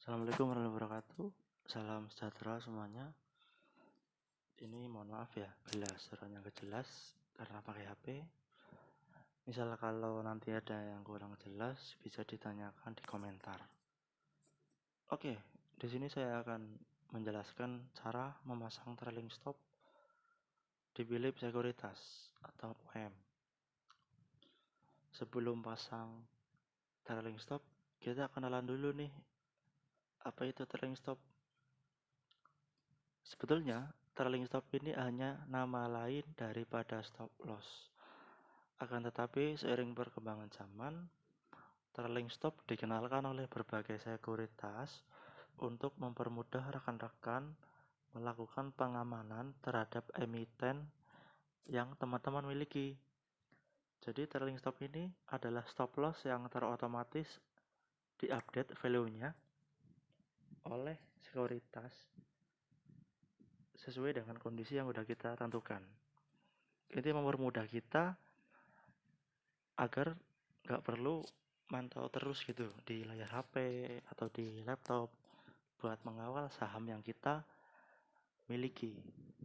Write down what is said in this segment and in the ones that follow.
Assalamualaikum warahmatullahi wabarakatuh. Salam sejahtera semuanya. Ini mohon maaf ya, bila suaranya gak jelas karena pakai HP. Misal kalau nanti ada yang kurang jelas, bisa ditanyakan di komentar. Oke, di sini saya akan menjelaskan cara memasang trailing stop di bilik sekuritas atau PM. Sebelum pasang trailing stop, kita kenalan dulu nih, apa itu trailing stop. Sebetulnya, trailing stop ini hanya nama lain daripada stop loss. Akan tetapi, seiring perkembangan zaman, trailing stop dikenalkan oleh berbagai sekuritas untuk mempermudah rekan-rekan melakukan pengamanan terhadap emiten yang teman-teman miliki. Jadi, trailing stop ini adalah stop loss yang terotomatis diupdate value-nya oleh sekuritas sesuai dengan kondisi yang sudah kita tentukan. Ini mempermudah kita agar nggak perlu mantau terus gitu di layar HP atau di laptop buat mengawal saham yang kita miliki,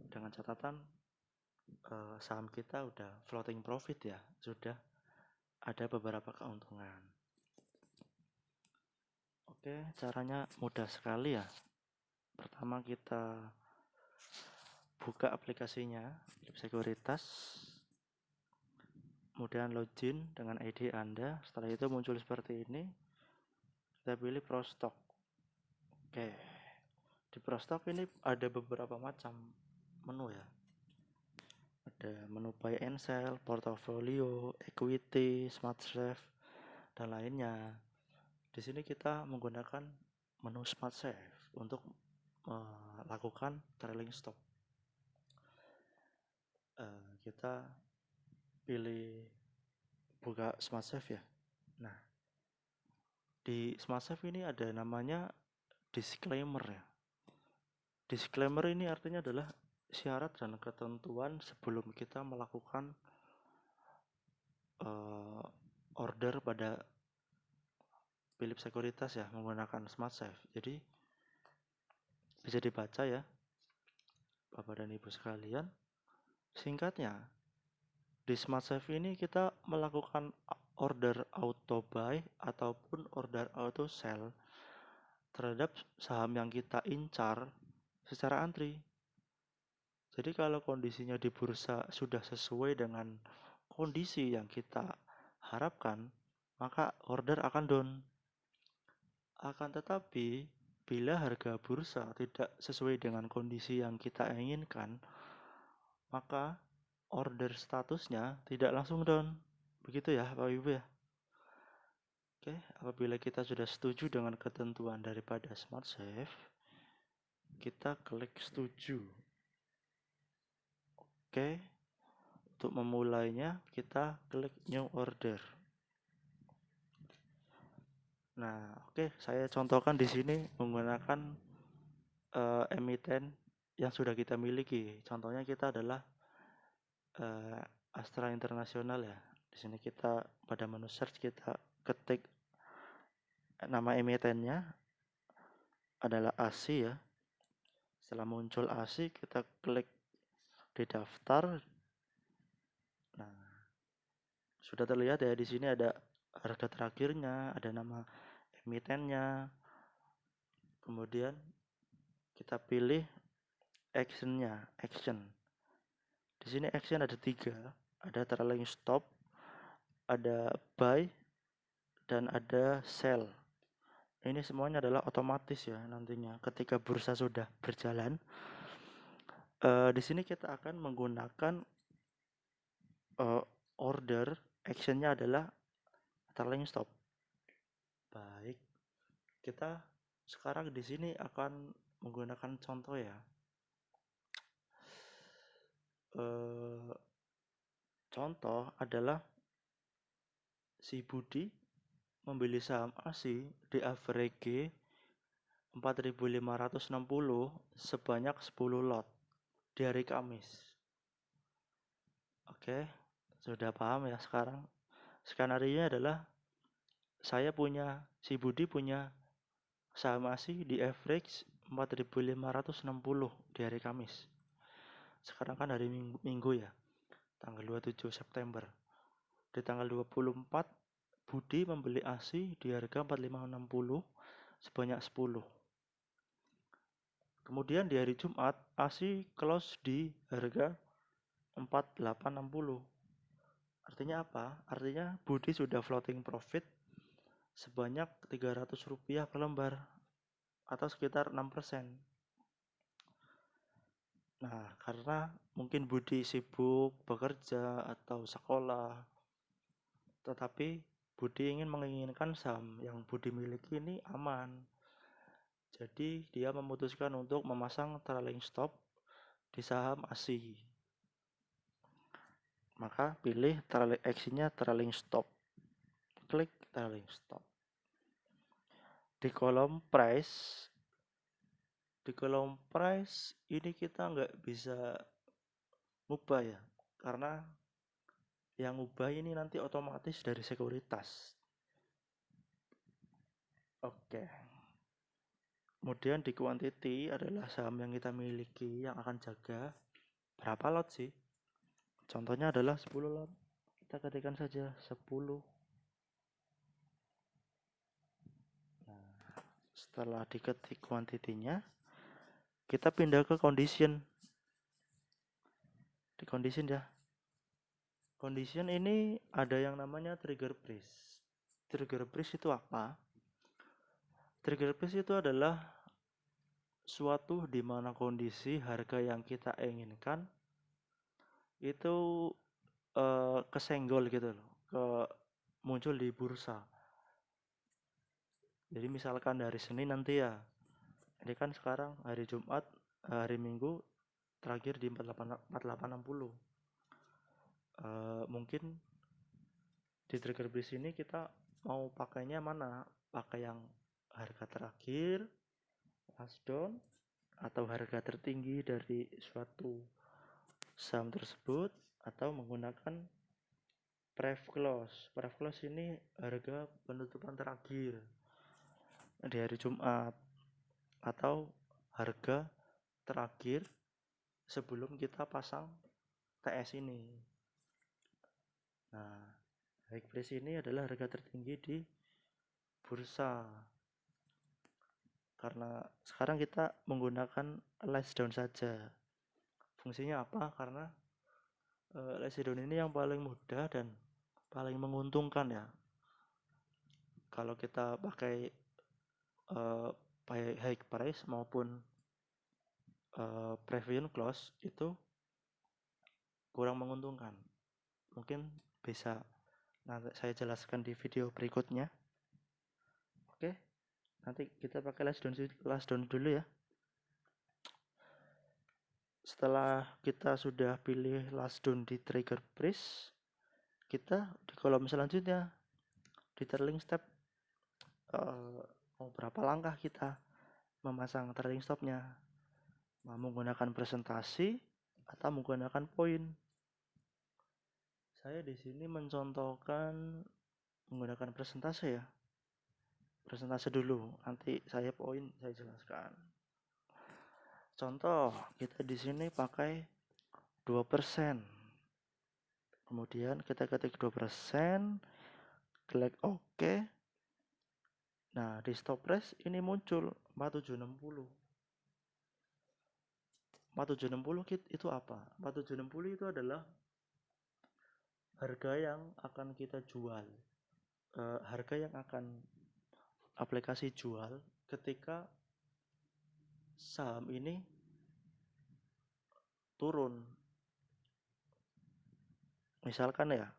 dengan catatan saham kita udah floating profit ya, sudah ada beberapa keuntungan. Oke, caranya mudah sekali ya. Pertama kita buka aplikasinya sekuritas, kemudian login dengan ID Anda. Setelah itu muncul seperti ini, kita pilih Pro Stock. Oke, di Pro Stock ini ada beberapa macam menu ya. Ada menu buy and sell, portfolio, equity, smart safe, dan lainnya. Di sini kita menggunakan menu smart safe untuk melakukan trailing stop. Kita pilih buka smart safe ya. Nah, di smart safe ini ada namanya disclaimer ya. Disclaimer ini artinya adalah syarat dan ketentuan sebelum kita melakukan order pada bilik sekuritas ya menggunakan smart safe. Jadi bisa dibaca ya Bapak dan Ibu sekalian. Singkatnya, di smart safe ini kita melakukan order auto buy ataupun order auto sell terhadap saham yang kita incar secara antri. Jadi kalau kondisinya di bursa sudah sesuai dengan kondisi yang kita harapkan, maka order akan down. Akan tetapi, bila harga bursa tidak sesuai dengan kondisi yang kita inginkan, maka order statusnya tidak langsung down. Begitu ya Bapak Ibu ya. Oke, apabila kita sudah setuju dengan ketentuan daripada smart safe, kita klik setuju. Oke, untuk memulainya kita klik new order. Nah, oke, saya contohkan di sini menggunakan emiten yang sudah kita miliki. Contohnya kita adalah Astra Internasional ya. Di sini kita pada menu search kita ketik nama emitennya adalah ASI ya. Setelah muncul ASI kita klik di daftar. Nah, sudah terlihat ya di sini ada harga terakhirnya, ada nama emitennya. Kemudian kita pilih actionnya, action. Di sini action ada 3, ada trailing stop, ada buy, dan ada sell. Ini semuanya adalah otomatis ya nantinya ketika bursa sudah berjalan. Di sini kita akan menggunakan order actionnya adalah trailing stop. Baik, kita sekarang di sini akan menggunakan contoh ya. Contoh adalah si Budi membeli saham ASI di average 4.560 sebanyak 10 lot di hari Kamis. Oke, sudah paham ya sekarang? Skenario adalah si Budi punya saham ASI di average 4.560 di hari Kamis. Sekarang kan hari Minggu ya, tanggal 27 September. Di tanggal 24, Budi membeli ASI di harga 4560 sebanyak 10. Kemudian di hari Jumat, ASI close di harga 4860. Artinya apa? Artinya Budi sudah floating profit sebanyak Rp300 per lembar atau sekitar 6%. Nah, karena mungkin Budi sibuk bekerja atau sekolah, tetapi Budi menginginkan saham yang Budi miliki ini aman. Jadi dia memutuskan untuk memasang trailing stop di saham ASI. Maka pilih actionnya trailing stop. Klik trailing stop. Di kolom price ini kita nggak bisa ngubah ya, karena yang ngubah ini nanti otomatis dari sekuritas. Oke. Kemudian di quantity adalah saham yang kita miliki yang akan jaga berapa lot sih. Contohnya adalah 10 lot. Kita ketikkan saja 10. Nah, setelah diketik kuantitinya, kita pindah ke condition. Di condition ya. Condition ini ada yang namanya trigger price. Trigger price itu apa? Trigger price itu adalah suatu di mana kondisi harga yang kita inginkan itu kesenggol gitu loh, muncul di bursa. Jadi misalkan hari Senin nanti ya, ini kan sekarang hari Jumat, hari Minggu terakhir di 4860. Mungkin di trigger price ini kita mau pakainya mana? Pakai yang harga terakhir, last down, atau harga tertinggi dari suatu saham tersebut, atau menggunakan pref close. Pref close ini harga penutupan terakhir di hari Jumat, atau harga terakhir sebelum kita pasang TS ini. Nah, high price ini adalah harga tertinggi di bursa. Karena sekarang kita menggunakan last down saja. Fungsinya apa? Karena last down ini yang paling mudah dan paling menguntungkan ya. Kalau kita pakai high price maupun preview close itu kurang menguntungkan. Mungkin bisa nanti saya jelaskan di video berikutnya. Oke, nanti kita pakai last down dulu ya. Setelah kita sudah pilih last down di trigger price, kita di kolom selanjutnya di trailing step mau berapa langkah kita memasang trailing stopnya, mau menggunakan presentasi atau menggunakan poin. Saya di sini mencontohkan menggunakan presentasi ya. Presentasi dulu, nanti saya poin saya jelaskan. Contoh, kita di sini pakai 2%. Kemudian kita ketik 2%, klik OK. Nah, di stop price ini muncul 4760. 4760 itu apa? 4760 itu adalah harga yang akan kita jual. Harga yang akan aplikasi jual ketika saham ini turun. Misalkan ya,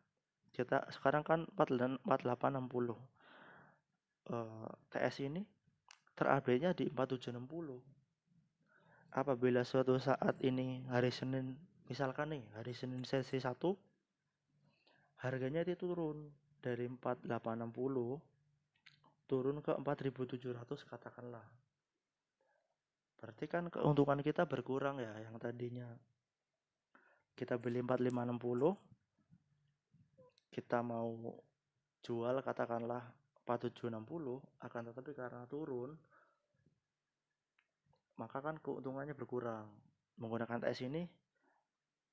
kita sekarang kan 4860. TS ini terupdate-nya di 4760. Apabila suatu saat ini hari Senin, misalkan nih hari Senin sesi 1, harganya itu turun dari 4860 turun ke 4700 katakanlah. Berarti kan keuntungan kita berkurang ya, yang tadinya kita beli 4560, kita mau jual katakanlah 4760, akan tetapi karena turun maka kan keuntungannya berkurang. Menggunakan TS ini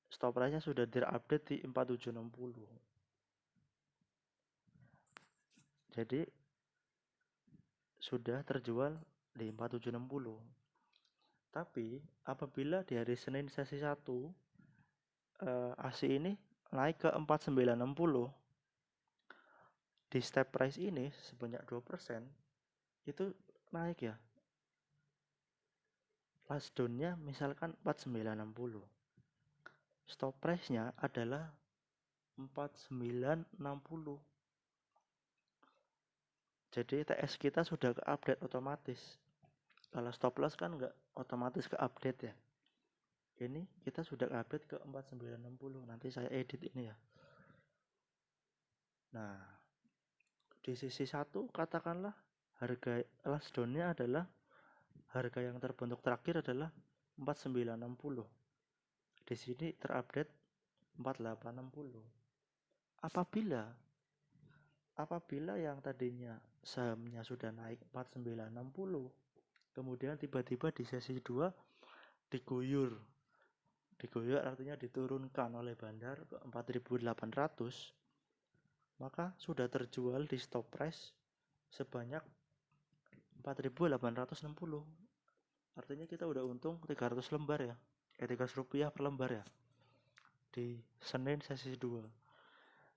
stop price-nya sudah terupdate di 4760. Jadi sudah terjual di 4760. Tapi apabila di hari Senin sesi 1 ASI ini naik ke 4960, di step price ini sebanyak 2% itu naik ya. Last down-nya misalkan 4960. Stop price-nya adalah 4960. Jadi TS kita sudah ke-update otomatis. Kalau stop loss kan nggak otomatis ke-update ya. Ini kita sudah update ke 4960. Nanti saya edit ini ya. Nah, di sisi 1 katakanlah harga last down-nya adalah harga yang terbentuk terakhir adalah 4960. Di sini terupdate 4860. Apabila yang tadinya sahamnya sudah naik 4960, kemudian tiba-tiba di sesi 2 diguyur artinya diturunkan oleh bandar ke 4800, maka sudah terjual di stop price sebanyak 4860. Artinya kita udah untung 300 lembar ya, 300 rupiah per lembar ya di Senin sesi 2.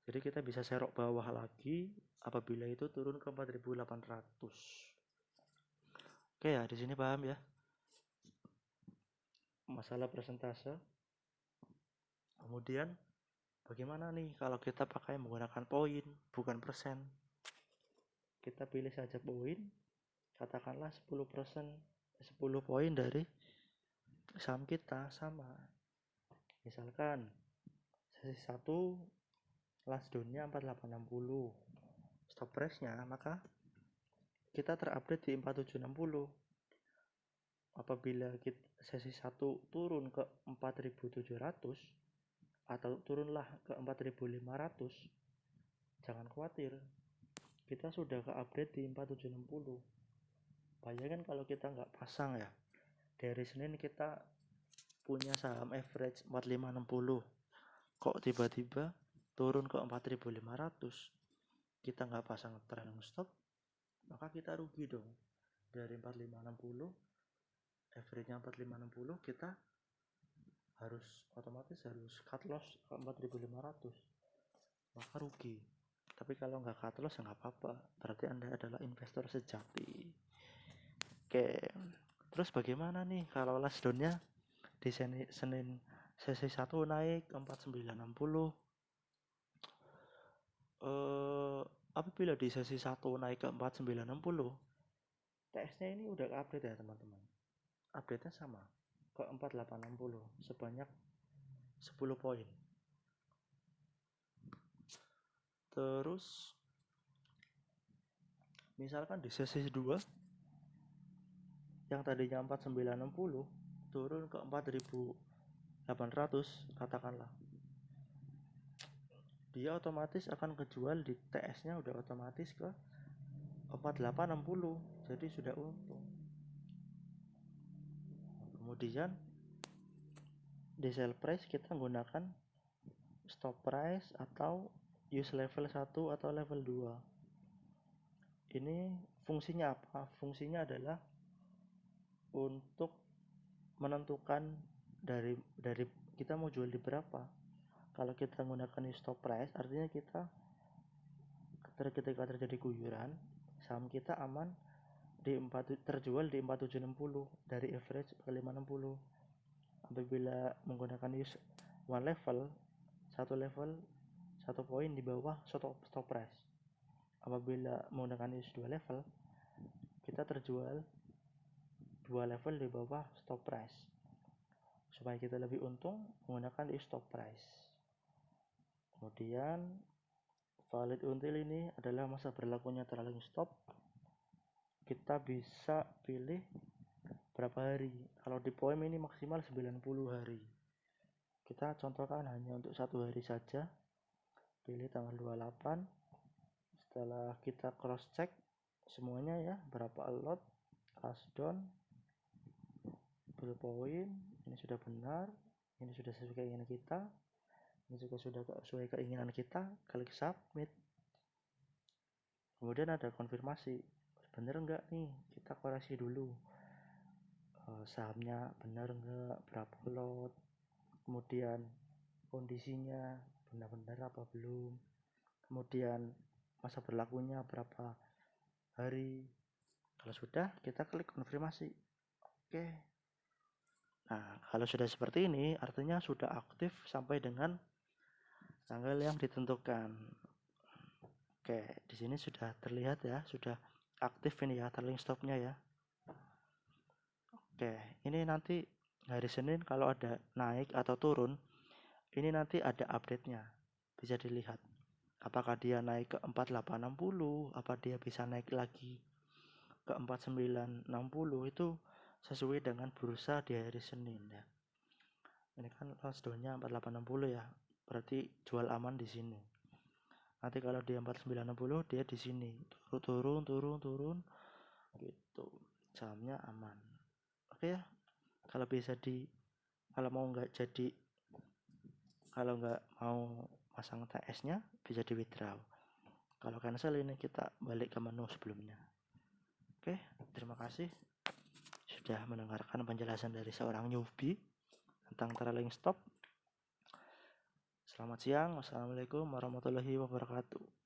Jadi kita bisa serok bawah lagi apabila itu turun ke 4800. Oke ya, di sini paham ya masalah persentase. Kemudian bagaimana nih kalau kita pakai menggunakan poin bukan persen? Kita pilih saja poin, katakanlah 10%, 10 poin dari saham kita sama. Misalkan sesi 1 last down-nya 4860. Stop price-nya maka kita terupdate di 4760. Apabila sesi 1 turun ke 4700 atau turunlah ke 4500, jangan khawatir, kita sudah ke update di 4760. Bayangkan kalau kita nggak pasang ya, dari Senin kita punya saham average 4560, kok tiba-tiba turun ke 4500, kita nggak pasang trailing stop, maka kita rugi dong. Dari 4560 average-nya 4560, kita otomatis harus cut loss ke 4500, maka rugi. Tapi kalau nggak cut loss ya nggak apa-apa, berarti Anda adalah investor sejati. Oke, terus bagaimana nih kalau last down-nya di Senin sesi 1 naik 4960? Apabila di sesi 1 naik ke 4960, TS-nya ini udah update ya teman-teman. Update-nya sama ke 4860 sebanyak 10 poin. Terus misalkan di sesi 2 yang tadinya 4960 turun ke 4800 katakanlah, dia otomatis akan kejual di TS-nya udah otomatis ke 4860, jadi sudah untung. Kemudian di sell price kita menggunakan stop price atau use level 1 atau level 2. Ini fungsinya apa? Fungsinya adalah untuk menentukan dari kita mau jual di berapa. Kalau kita menggunakan stop price artinya kita ketika terjadi guyuran, saham kita aman terjual di 4760 dari average 560. Apabila menggunakan use one level, satu poin di bawah stop price. Apabila menggunakan use 2 level, kita terjual 2 level di bawah stop price. Supaya kita lebih untung, menggunakan use stop price. Kemudian valid until ini adalah masa berlakunya trailing stop. Kita bisa pilih berapa hari. Kalau di poin ini maksimal 90 hari. Kita contohkan hanya untuk 1 hari saja. Pilih tanggal 28. Setelah kita cross check semuanya ya, berapa lot, last down, blue point, ini sudah benar, ini sudah sesuai keinginan kita, ini juga sudah sesuai keinginan kita. Klik submit. Kemudian ada konfirmasi, bener enggak nih, kita koreksi dulu sahamnya benar enggak, berapa lot, kemudian kondisinya benar-benar apa belum, kemudian masa berlakunya berapa hari. Kalau sudah, kita klik konfirmasi. Oke. Nah, kalau sudah seperti ini, artinya sudah aktif sampai dengan tanggal yang ditentukan. Oke, di sini sudah terlihat ya, sudah aktif ini ya, trailing stopnya ya. Oke, ini nanti hari Senin kalau ada naik atau turun, ini nanti ada update-nya. Bisa dilihat. Apakah dia naik ke 4860, apa dia bisa naik lagi ke 4960, itu sesuai dengan bursa di hari Senin ya. Ini kan loss down-nya 4860 ya. Berarti jual aman di sini. Nanti kalau dia 4960 dia di sini. Turun gitu. Sahamnya aman. Oke ya. Kalau bisa kalau nggak mau pasang TS-nya bisa di withdraw. Kalau cancel ini kita balik ke menu sebelumnya. Oke, terima kasih sudah mendengarkan penjelasan dari seorang newbie tentang trailing stop. Selamat siang. Wassalamualaikum warahmatullahi wabarakatuh.